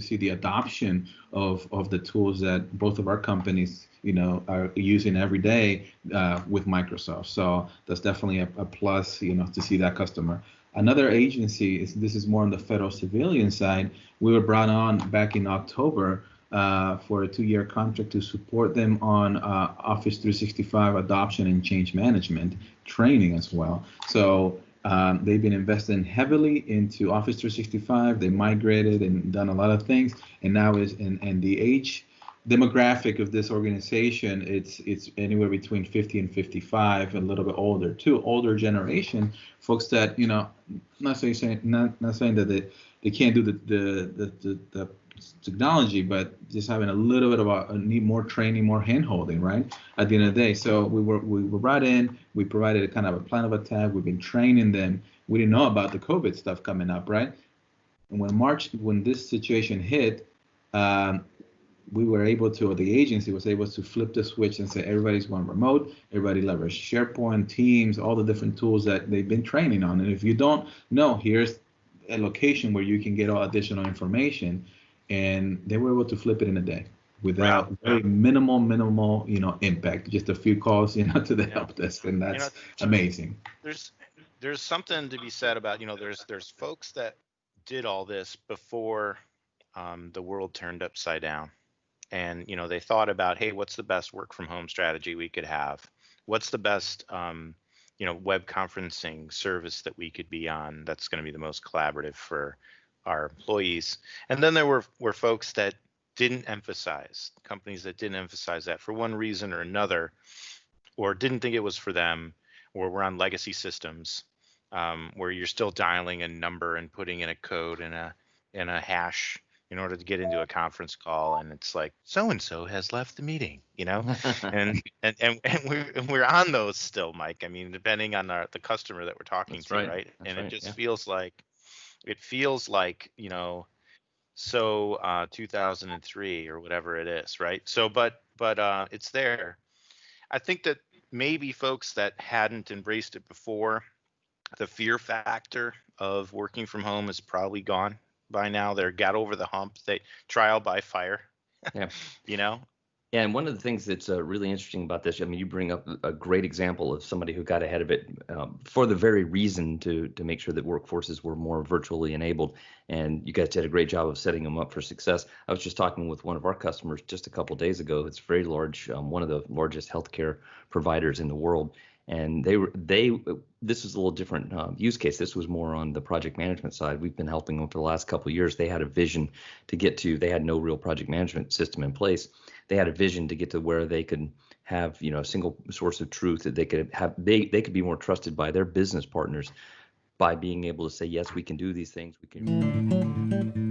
see the adoption of the tools that both of our companies, are using every day with Microsoft. So that's definitely a plus, to see that customer. Another agency this is more on the federal civilian side. We were brought on back in October for a 2-year contract to support them on Office 365 adoption and change management training as well. So they've been investing heavily into Office 365. They migrated and done a lot of things, and now and the age demographic of this organization, it's anywhere between 50 and 55, a little bit older too, older generation folks that, not saying that they can't do the technology, but just having a little bit of need more training, more hand holding, right? At the end of the day. So we were brought in, we provided a kind of a plan of attack. We've been training them. We didn't know about the COVID stuff coming up, right? And when this situation hit, we were able to, or the agency was able to flip the switch and say everybody's going remote, everybody leverage SharePoint, Teams, all the different tools that they've been training on. And if you don't know, here's a location where you can get all additional information. And they were able to flip it in a day without very minimal, impact. Just a few calls, to the help desk, and that's amazing. There's something to be said about, there's folks that did all this before the world turned upside down. And, they thought about, hey, what's the best work from home strategy we could have? What's the best, web conferencing service that we could be on that's going to be the most collaborative for our employees? And then there were folks that companies that didn't emphasize that for one reason or another, or didn't think it was for them, or were on legacy systems where you're still dialing a number and putting in a code and a hash in order to get into a conference call, and it's like so and so has left the meeting, and we're on those still, Mike. I mean, depending on the customer that we're talking to, right? And it just feels like 2003 or whatever it is, right? So, but it's there. I think that maybe folks that hadn't embraced it before, the fear factor of working from home is probably gone by now. They got over the hump. They trial by fire. Yeah. Yeah, and one of the things that's really interesting about this, I mean, you bring up a great example of somebody who got ahead of it for the very reason to make sure that workforces were more virtually enabled. And you guys did a great job of setting them up for success. I was just talking with one of our customers just a couple of days ago. It's very large, one of the largest healthcare providers in the world. And this is a little different use case. This was more on the project management side. We've been helping them for the last couple of years. They had a vision to get to, they had no real project management system in place. They had a vision to get to where they could have, a single source of truth that they could have, they could be more trusted by their business partners by being able to say, yes, we can do these things. We can.